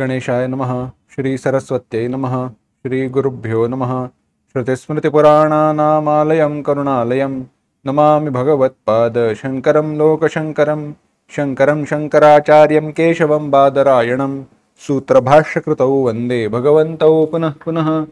गणेशाय नमः। श्री सरस्वत्यै नमः। श्री गुरुभ्यो नमः। श्रुतिस्मृतिपुराणानामालयं करुणालयं नमामि भगवत्पाद शंकरं लोकशंकरं। शंकरं शंकराचार्यं केशवं बादरायणं सूत्रभाष्यकृतौ वन्दे भगवन्तौ पुनः पुनः।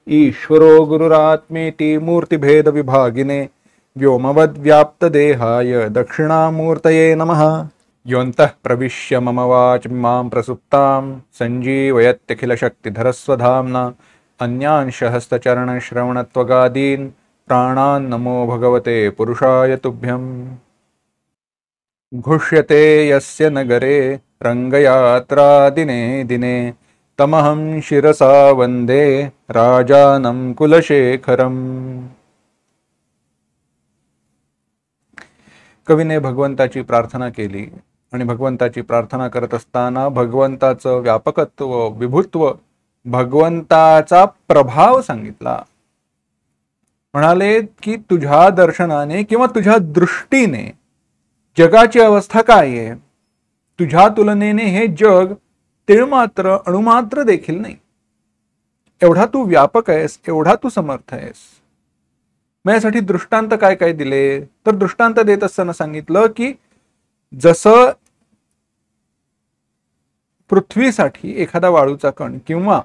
ईश्वरो गुरुरात्मेति मूर्तिभेदविभागिने व्योमवद्व्याप्तदेहाय दक्षिणामूर्तये नमः। योऽन्तः प्रविश्य मम वाचमिमां प्रसुप्तां सञ्जीवयत्यखिलशक्तिधरस्वधाम्ना अन्यांशहस्तचरणश्रवणत्वगादीन् प्राणान् नमो भगवते पुरुषाय तुभ्यम्। घुष्यते यस्य नगरे रङ्गयात्रा दिने दिने तमहं शिरसा वन्दे राजानं कुलशेखरम्। कवीने भगवंताची प्रार्थना केली आणि भगवंताची प्रार्थना करत असताना भगवंताचं व्यापकत्व, विभुत्व, भगवंताचा प्रभाव सांगितला। म्हणाले की तुझ्या दर्शनाने किंवा तुझ्या दृष्टीने जगाची अवस्था काय आहे, तुझ्या तुलनेने हे जग तिळमात्र अणुमात्र देखील नाही, एवढा तू व्यापक आहेस, एवढा तू समर्थ आहेस। मग यासाठी दृष्टांत काय काय दिले, तर दृष्टांत देत असताना सांगितलं की जसं पृथ्वीसाठी एखादा वाळूचा कण, किंवा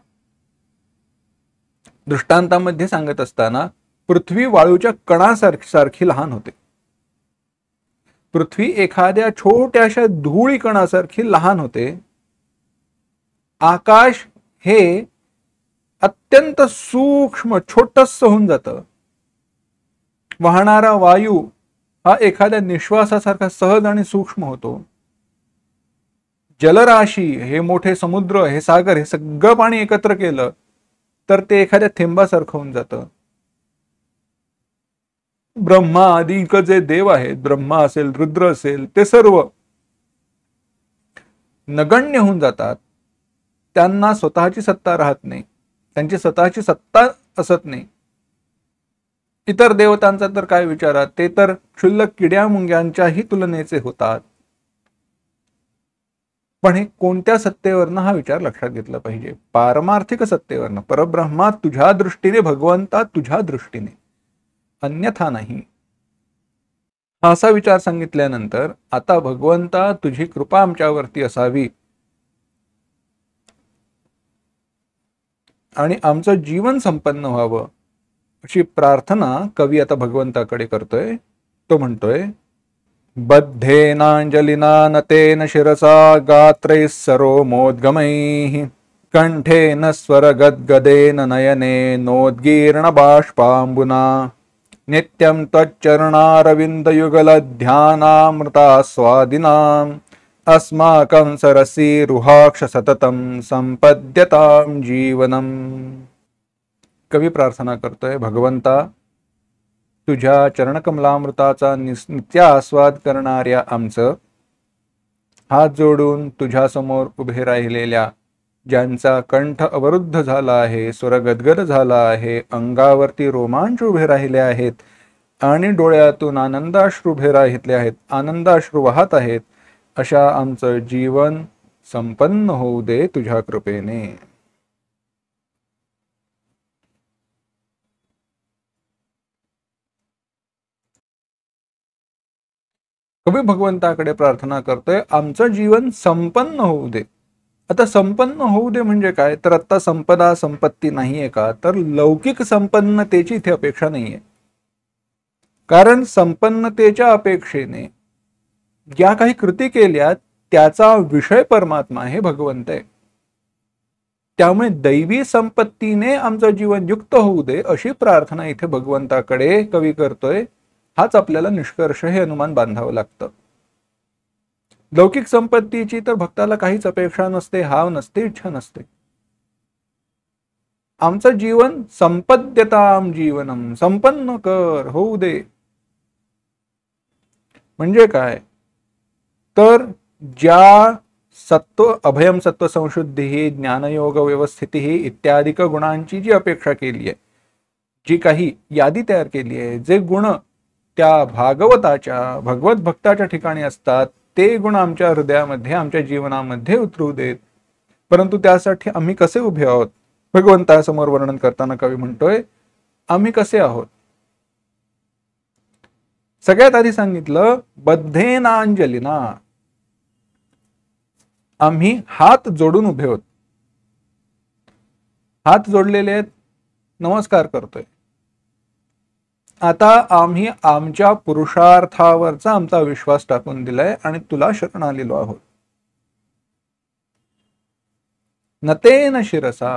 दृष्टांतामध्ये सांगत असताना पृथ्वी वाळूच्या कणासारखी लहान होते, पृथ्वी एखाद्या छोट्याशा धूळी कणासारखी लहान होते, आकाश हे अत्यंत सूक्ष्म छोटस होऊन जातं, वाहणारा वायू हा एखाद्या निश्वासासारखा सहज आणि सूक्ष्म होतो, जलराशी हे मोठे समुद्र, हे सागर, हे सगळं पाणी एकत्र केलं तर ते एखाद्या थेंबासारखं होऊन जातं। ब्रह्मा आदिक जे देव आहेत, ब्रह्मा असेल, रुद्र असेल, ते सर्व नगण्य होऊन जातात, त्यांना स्वतःची सत्ता राहत नाही, त्यांची स्वतःची सत्ता असत नाही। इतर देवतांचा तर काय विचारा, ते तर क्षुल्लक किड्या मुंग्यांच्याही तुलनेचे होतात। पण हे कोणत्या सत्तेवरनं हा विचार लक्षात घेतला पाहिजे, पारमार्थिक सत्तेवरनं, परब्रह्मा तुझ्या दृष्टीने, भगवंता तुझ्या दृष्टीने, अन्यथा नाही। असा विचार सांगितल्यानंतर आता भगवंता तुझी कृपा आमच्यावरती असावी आणि आमचं जीवन संपन्न व्हावं अशी प्रार्थना कवी आता भगवंताकडे करतोय। तो म्हणतोय, बद्धेनांजलिना नतेन शिरसा गात्रैः सरोमोद्गमैः कंठेन स्वरगद्गदेन नयने नोद्गीर्ण बाष्पाम्बुना नित्यं त्वच्चरणारविन्दयुगलध्यानामृतास्वादिनाम् अस्माकं सरसी रुहाक्ष सततं संपद्यतां जीवनम्। कवी प्रार्थना करतोय, भगवंता तुझ्या चरणकमलामृताचा नित्य आस्वाद करणाऱ्या आमचं, हात जोडून तुझ्या समोर उभे राहिलेल्या ज्यांचा कंठ अवरुद्ध झाला आहे, स्वर गदगद झाला आहे, अंगावरती रोमांच उभे राहिले आहेत आणि डोळ्यातून आनंदाश्रू उभे राहितले आहेत, आनंदाश्रू वाहत आहेत, अशा आमचं जीवन संपन्न होऊ दे तुझ्या कृपेने। कवी भगवंताकडे प्रार्थना करतोय, आमचं जीवन संपन्न होऊ दे। आता संपन्न होऊ दे म्हणजे काय, तर आता संपदा संपत्ती नाहीये का, तर लौकिक संपन्नतेची इथे अपेक्षा नाहीये, कारण संपन्नतेच्या अपेक्षेने ज्या काही कृती केल्या त्याचा विषय परमात्मा हे भगवंत आहे। त्यामुळे दैवी संपत्तीने आमचं जीवन युक्त होऊ दे अशी प्रार्थना इथे भगवंताकडे कवी करतोय। हाच आपल्याला निष्कर्ष, हे अनुमान बांधावं लागतं। लौकिक संपत्तीची तर भक्ताला काहीच अपेक्षा नसते, हाव नसते, इच्छा नसते। आमचं जीवन संपद्यताम जीवनम, संपन्न कर, होऊ दे। म्हणजे काय, तर ज्या सत्व अभयम सत्व संशुद्धी ज्ञानयोग व्यवस्थिती इत्यादिक गुणांची जी अपेक्षा केली आहे, जी काही यादी तयार केली आहे, जे गुण त्या भागवताच्या, भगवत भक्ताच्या ठिकाणी असतात, ते गुण आमच्या हृदयामध्ये, आमच्या जीवनामध्ये उतरू देत। परंतु त्यासाठी आम्ही कसे उभे आहोत? भगवंतासमोर वर्णन करताना कवी म्हणतोय, आम्ही कसे आहोत? सगळ्यात आधी सांगितलं, बद्धेनांजलीना, आम्ही हात जोडून उभे आहोत. हात जोडलेले आहेत, नमस्कार करतोय. आता आम्ही आमच्या पुरुषार्थावरचा आमचा विश्वास टाकून दिलाय आणि तुला शरण आलेलो आहोत. नतेन शिरसा,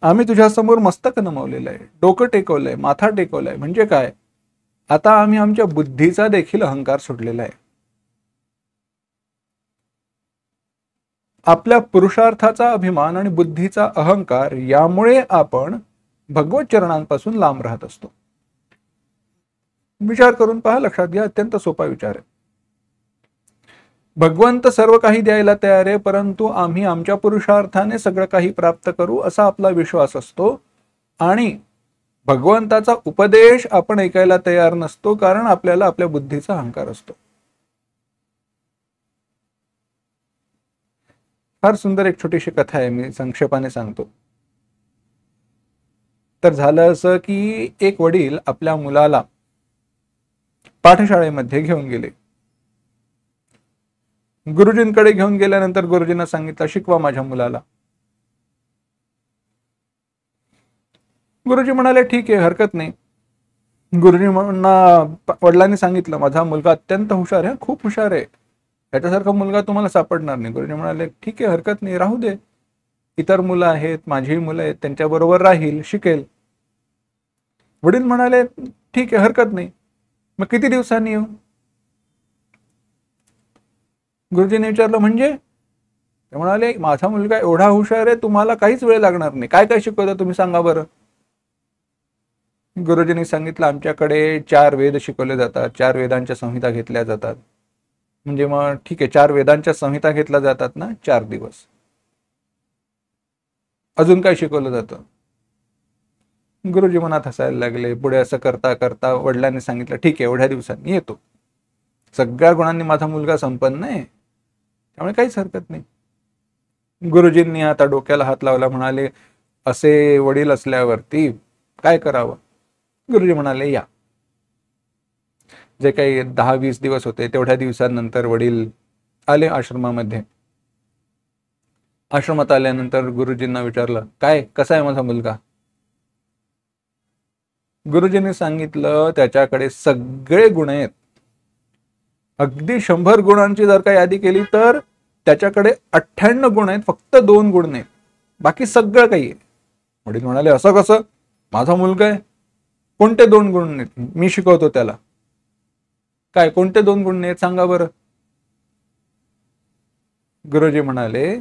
आम्ही तुझ्या समोर मस्तक नमवलेलं आहे, डोकं टेकवलंय, माथा टेकवलाय. म्हणजे काय? आता आम्ही आमच्या बुद्धीचा देखील अहंकार सोडलेला आहे. आपल्या पुरुषार्थाचा अभिमान आणि बुद्धीचा अहंकार यामुळे आपण भगवत चरणांपासून लांब राहत असतो. विचार करून पहा, लक्षात घ्या, अत्यंत सोपा विचार आहे. भगवंत सर्व काही द्यायला तयार आहे, परंतु आम्ही आमच्या पुरुषार्थाने सगळं काही प्राप्त करू असा आपला विश्वास असतो. आणि भगवंताचा उपदेश आपण ऐकायला तयार नसतो, कारण आपल्याला आपल्या बुद्धीचा अहंकार असतो. फार सुंदर एक छोटीशी कथा आहे, मी संक्षेपाने सांगतो. तर झालं असं की एक वडील आपल्या मुलाला पाठशाळेमध्ये घेऊन गेले. गुरुजींकडे घेऊन गेल्यानंतर गुरुजींना सांगितलं, शिकवा माझ्या मुलाला. गुरुजी म्हणाले, ठीक आहे, हरकत नाही. गुरुजींना वडिलांनी सांगितलं, माझा मुलगा अत्यंत हुशार आहे, खूप हुशार आहे, याच्यासारखा मुलगा तुम्हाला सापडणार नाही. गुरुजी म्हणाले, ठीक आहे, हरकत नाही, राहू दे, इतर मुलं आहेत, माझीही मुलं आहेत, त्यांच्याबरोबर राहील, शिकेल. वडील म्हणाले, ठीक आहे, हरकत नाही, मग किती दिवसांनी येऊ? गुरुजीने विचारलं, म्हणजे? ते म्हणाले, माझा मुलगा एवढा हुशार आहे, तुम्हाला काहीच वेळ लागणार नाही. काय काय शिकवतं तुम्ही सांगा बरं. गुरुजींनी सांगितलं, आमच्याकडे 4 वेद शिकवले जातात, 4 वेदांच्या संहिता घेतल्या जातात. म्हणजे मग ठीक आहे, 4 वेदांच्या संहिता घेतल्या जातात ना, 4 दिवस. अजून काय शिकवलं जातं? गुरुजी मनात हसायला लागले. पुढे असं करता करता वडिलांनी सांगितलं, ठीक आहे, एवढ्या दिवसांनी येतो, सगळ्या गुणांनी माझा मुलगा संपन्न आहे, त्यामुळे काहीच हरकत नाही. गुरुजींनी आता डोक्याला हात लावला, म्हणाले, असे वडील असल्यावरती काय करावं? गुरुजी म्हणाले, या. जे काही 10-20 दिवस होते, तेवढ्या दिवसांनंतर वडील आले आश्रमामध्ये. आश्रमात आल्यानंतर गुरुजींना विचारलं, काय, कसा आहे माझा मुलगा? गुरुजींनी सांगितलं, त्याच्याकडे सगळे गुण आहेत. अगदी 100 गुणांची जर का यादी केली तर त्याच्याकडे 98 गुण आहेत, फक्त 2 गुण नाहीत, बाकी सगळं काही आहे. वडील म्हणाले, असं कसं? माझा मुलगा आहे, कोणते 2 गुण नाहीत? मी शिकवतो त्याला. काय, कोणते 2 गुण नाहीत सांगा बरं. गुरुजी म्हणाले,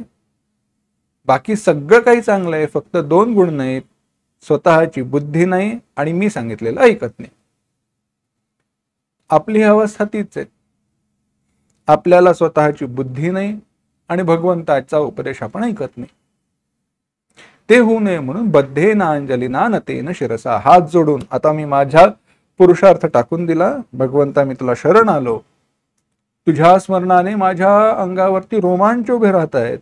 बाकी सगळं काही चांगलं आहे, फक्त 2 गुण नाहीत, स्वतःची बुद्धी नाही आणि मी सांगितलेलं ऐकत नाही. आपली अवस्था तीच आहे. आपल्याला स्वतःची बुद्धी नाही आणि भगवंताचा उपदेश आपण ऐकत नाही. ते होऊ नये म्हणून बद्धेनांजलीना नतेन शिरसा, हात जोडून आता मी माझ्या पुरुषार्थ टाकून दिला. भगवंता, मी तुला शरण आलो. तुझ्या स्मरणाने माझ्या अंगावरती रोमांच उभे राहत आहेत.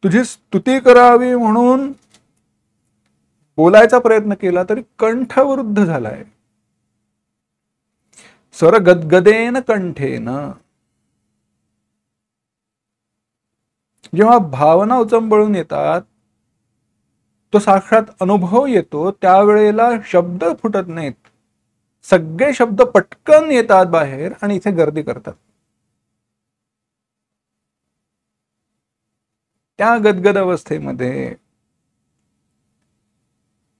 तुझी स्तुती करावी म्हणून बोलायचा प्रयत्न केला तरी कंठवरुद्ध झालाय. स्वर गदगदेन कंठेन. जेव्हा भावना उचंबळून येतात, तो साक्षात अनुभव येतो, त्यावेळेला शब्द फुटत नाहीत, सगळे शब्द पटकन येतात बाहेर आणि इथे गर्दी करतात. त्या गदगद अवस्थेमध्ये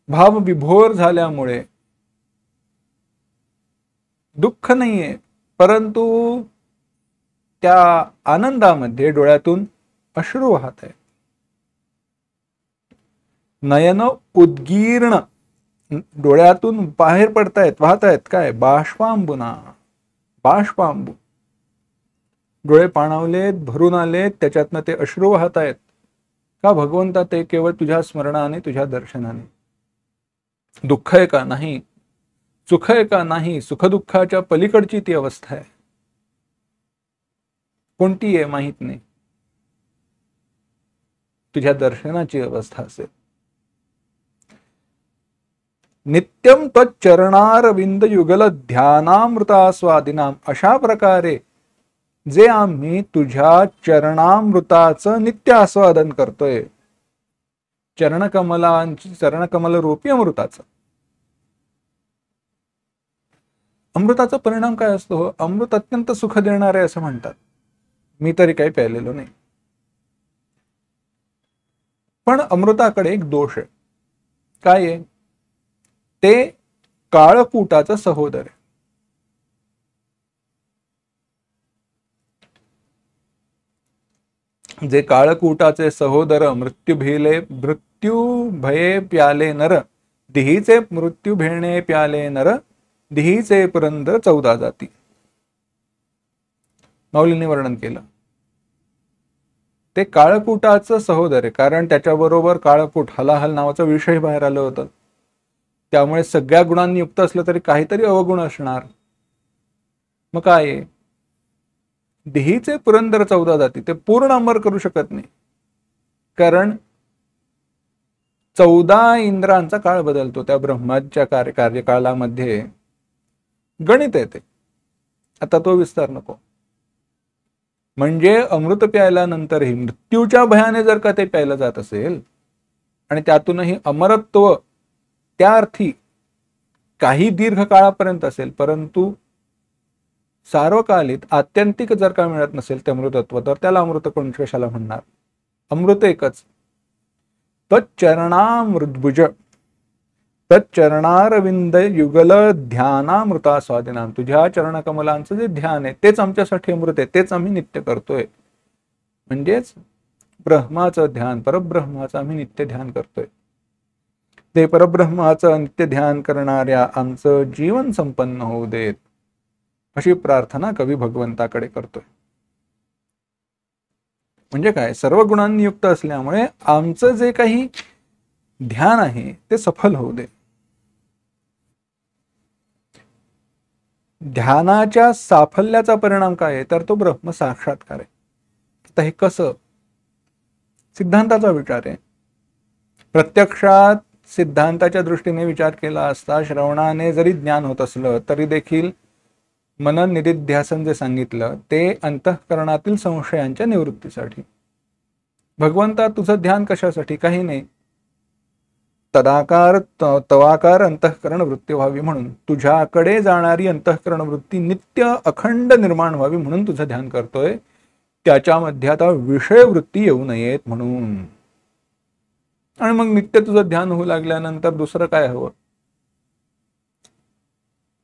भाव विभोर झाल्यामुळे दुःख नाहीये, परंतु त्या आनंदामध्ये डोळ्यातून अश्रू वाहत आहे. नयन उद्गीर्ण, डोळ्यातून बाहेर पडतायत, वाहतायत. काय? बाष्पांबुना, बाष्पांबू. डोळे पाणावलेत, भरून आलेत, त्याच्यातनं ते अश्रू वाहत आहेत. का भगवंता? ते केवळ तुझ्या स्मरणाने, तुझ्या दर्शनाने. दुःख आहे का? नाही. सुख आहे का? नाही. सुखदुःखाच्या पलीकडची ती अवस्था आहे. कोणती आहे माहित नाही, तुझ्या दर्शनाची अवस्था असेल. नित्यम त्वच्चरणारविंद युगल ध्यानामृतास्वादिनाम, अशा प्रकारे जे आम्ही तुझ्या चरणामृताचं नित्य आस्वादन करतोय, चरणकमल रूपी अमृताचं. अमृताचा परिणाम काय असतो? अमृत अत्यंत सुख देणार आहे असं म्हणतात. मी तरी काही प्यायलेलो नाही. पण अमृताकडे एक दोष आहे. काय आहे? ते काळकूटाचा सहोदर आहे. जे काळकूटाचे सहोदर, मृत्यू भये प्याले नर, दिहीचे मृत्यू भेणे प्याले नर, दिहीचे पुरंदर 14 जाती. माऊलींनी वर्णन केलं. ते काळकूटाचं सहोदर आहे, कारण त्याच्याबरोबर काळकूट हलाहल नावाचा विषय बाहेर आलं होतं. त्यामुळे सगळ्या गुणांनी युक्त असलं तरी काहीतरी अवगुण असणार. मग काय आहे? दिहीचे पुरंदर 14 जाती, ते पूर्ण अमर करू शकत नाही, कारण 14 इंद्रांचा काळ बदलतो. त्या ब्रह्माच्या कार्यकाळामध्ये गणित येते. आता तो विस्तार नको. म्हणजे अमृत प्यायल्यानंतरही मृत्यूच्या भयाने जर का ते प्यायलं जात असेल आणि त्यातूनही अमरत्व त्या अर्थी काही दीर्घ काळापर्यंत असेल, परंतु सार्वकालिक आत्यंतिक जर का मिळत नसेल ते अमृतत्व, तर त्याला अमृत कोण कशाला म्हणणार? अमृत एकच. तच्चरणामृतभुज तच्चरणारविंद युगल ध्यानामृतास्वादिनाम, तुझ्या चरणकमलांचं जे ध्यान आहे तेच आमच्यासाठी अमृत आहे, तेच आम्ही नित्य करतोय. म्हणजेच ब्रह्माचं ध्यान, परब्रह्माचं आम्ही नित्य ध्यान करतोय. ते परब्रह्माचं नित्य ध्यान करणाऱ्या आमचं जीवन संपन्न होऊ देत, अशी प्रार्थना कवी भगवंताकडे करतोय. म्हणजे काय? सर्व गुणांनी युक्त असल्यामुळे आमचं जे काही ध्यान आहे ते सफल होऊ दे. ध्यानाच्या साफल्याचा परिणाम काय आहे? तर तो ब्रह्म साक्षात्कार आहे. आता हे कसं? सिद्धांताचा विचार आहे. प्रत्यक्षात सिद्धांताच्या दृष्टीने विचार केला असता श्रवणाने जरी ज्ञान होत असलं तरी देखील मनन निदिध्यासन जे सांगितलं ते अंतःकरणातील संशयांच्या निवृत्तीसाठी. भगवंता तुझं ध्यान कशासाठी? काही नाही, तवाकार अंतःकरण वृत्ती व्हावी म्हणून, तुझ्याकडे जाणारी अंतःकरण वृत्ती नित्य अखंड निर्माण व्हावी म्हणून तुझं ध्यान करतोय. त्याच्यामध्ये आता विषय वृत्ती येऊ नयेत म्हणून. आणि मग नित्य तुझं ध्यान होऊ लागल्यानंतर दुसरं काय हवं?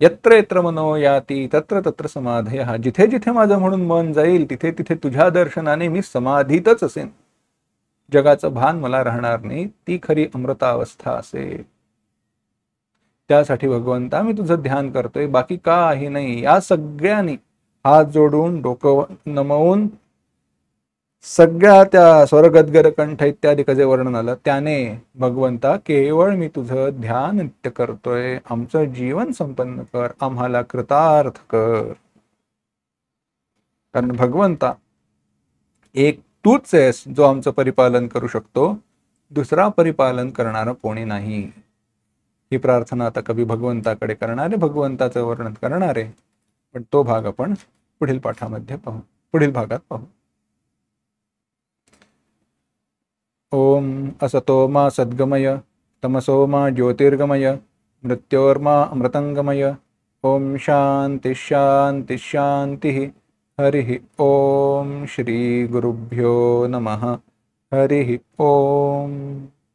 यत्र यत्र मनो याती तत्र तत्र समाधयः, जिथे जिथे माझं म्हणून मन जाईल तिथे तिथे तुझ्या दर्शनाने मी समाधीतच असेन. जगाचं भान मला राहणार नाही, ती खरी अमृतावस्था असेल. त्यासाठी भगवंता मी तुझं ध्यान करतोय, बाकी काही नाही. या सगळ्यांनी हात जोडून डोकं नमवून सगळ्या त्या स्वरगद्गर कंठ इत्यादी जे वर्णन आलं त्याने भगवंता केवळ मी तुझं ध्यान नित्य करतोय, आमचं जीवन संपन्न कर, आम्हाला कृतार्थ कर. कारण भगवंता एक तूच आहेस जो आमचं परिपालन करू शकतो, दुसरा परिपालन करणारा कोणी नाही. ही प्रार्थना आता कवी भगवंताकडे करणारे, भगवंताचं वर्णन करणारे. पण तो भाग आपण पुढील पाठामध्ये पाहू, पुढील भागात पाहू. ओम असतो मा सद्गमय तमसो मा ज्योतिर्गमय मृत्योर्मा अमृतंगमय. ओम शांति शांति शांति. हरि ओम. श्री गुरुभ्यो नमः. हरि ओम.